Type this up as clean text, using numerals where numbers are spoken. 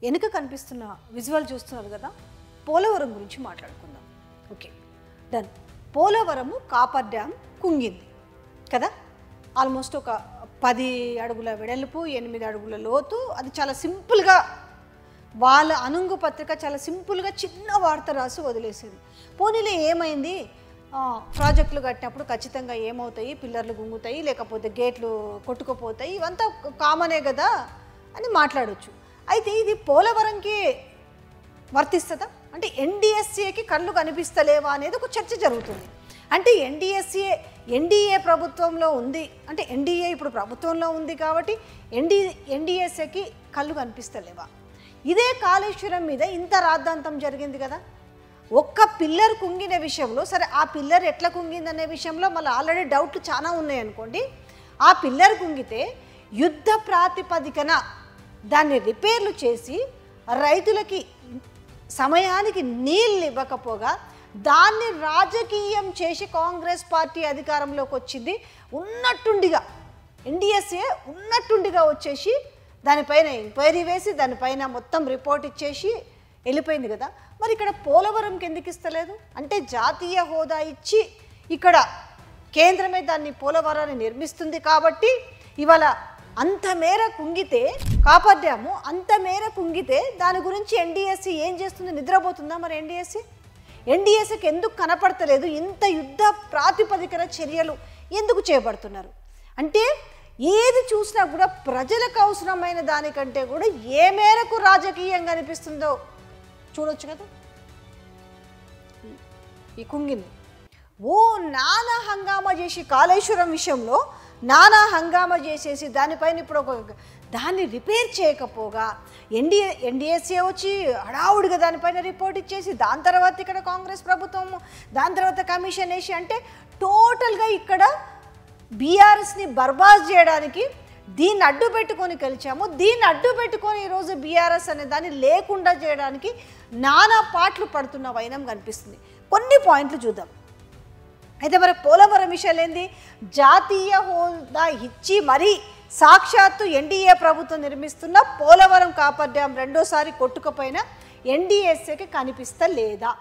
వెనుక కనిపిస్తున్న విజువల్ చూస్తున్నారు కదా, పోలవరం గురించి మాట్లాడుకుందాం. Okay, done. Polavaram coffer dam కుంగింది కదా, ఆల్మోస్ట్ ఒక 10 అడుగుల వెడల్పు, 8 అడుగుల లోతు. అది చాలా సింపుల్గా వాళ్ళ అనుంగు పత్రిక చాలా సింపుల్గా చిన్న వార్త రాసి వదిలేసింది. పోనీలే ఏమైంది, ప్రాజెక్టులు కట్టినప్పుడు ఖచ్చితంగా ఏమవుతాయి, పిల్లర్లు గుంగుతాయి, లేకపోతే గేట్లు కొట్టుకుపోతాయి, ఇవంతా కామనే కదా అని మాట్లాడవచ్చు. అయితే ఇది పోలవరంకి వర్తిస్తుందా అంటే ఎన్డీఎస్ఏకి కళ్ళు కనిపిస్తలేవా అనేది ఒక చర్చ జరుగుతుంది. అంటే ఎన్డీఏ ప్రభుత్వంలో ఉంది, అంటే ఎన్డీఏ ఇప్పుడు ప్రభుత్వంలో ఉంది కాబట్టి ఎన్డీఎస్ఏకి కళ్ళు కనిపిస్తలేవా? ఇదే కాళేశ్వరం మీద ఇంత రాద్ధాంతం జరిగింది కదా. ఒక్క పిల్లర్ కుంగిన విషయంలో, సరే ఆ పిల్లర్ ఎట్లా కుంగిందనే విషయంలో మళ్ళీ ఆల్రెడీ డౌట్లు చాలా ఉన్నాయనుకోండి. ఆ పిల్లర్ కుంగితే యుద్ధ ప్రాతిపదికన దాన్ని రిపేర్లు చేసి రైతులకి సమయానికి నీళ్ళు ఇవ్వకపోగా దాన్ని రాజకీయం చేసి కాంగ్రెస్ పార్టీ అధికారంలోకి వచ్చింది. ఉన్నట్టుండిగా ఎన్డీఎస్ఏ ఉన్నట్టుండిగా వచ్చేసి దానిపైన ఎంక్వైరీ వేసి దానిపైన మొత్తం రిపోర్ట్ ఇచ్చేసి వెళ్ళిపోయింది కదా. మరి ఇక్కడ పోలవరంకి ఎందుకు ఇస్తలేదు? అంటే జాతీయ హోదా ఇచ్చి ఇక్కడ కేంద్రమే దాన్ని పోలవరాన్ని నిర్మిస్తుంది కాబట్టి ఇవాళ అంత మేర కుంగితే, కాపర్ డ్యాము అంత మేర కుంగితే దాని గురించి ఎన్డీఎస్సీ ఏం చేస్తుంది? నిద్రపోతుందా? మరి ఎన్డీఎస్సీకి ఎందుకు కనపడతలేదు? ఇంత యుద్ధ ప్రాతిపదికన చర్యలు ఎందుకు చేపడుతున్నారు? అంటే ఏది చూసినా కూడా ప్రజలకు అవసరమైన దానికంటే కూడా ఏ మేరకు రాజకీయంగా అనిపిస్తుందో చూడొచ్చు కదా. ఈ కుంగింది నానా హంగామా చేసి కాళేశ్వరం విషయంలో నానా హంగామా చేసేసి దానిపైన ఇప్పుడు దాన్ని రిపేర్ చేయకపోగా ఎన్డీఎస్ఏ వచ్చి హడావుడిగా దానిపైన రిపోర్ట్ ఇచ్చేసి దాని తర్వాత ఇక్కడ కాంగ్రెస్ ప్రభుత్వం దాని తర్వాత కమిషన్ వేసి, అంటే టోటల్గా ఇక్కడ బీఆర్ఎస్ని బర్బాద్ చేయడానికి దీన్ని అడ్డు పెట్టుకొని గెలిచాము, దీన్ని అడ్డు పెట్టుకొని ఈరోజు బీఆర్ఎస్ అనే దాన్ని లేకుండా చేయడానికి నానా పాటలు పడుతున్న వైనం కనిపిస్తుంది. కొన్ని పాయింట్లు చూద్దాం. అయితే మరి పోలవరం విషయాలు ఏంది? జాతీయ హోదా ఇచ్చి మరీ సాక్షాత్తు ఎన్డీఏ ప్రభుత్వం నిర్మిస్తున్న పోలవరం కాపర్ డ్యామ్ రెండోసారి కొట్టుకుపోయిన ఎన్డీఎస్ఏకి కనిపిస్తలేదా?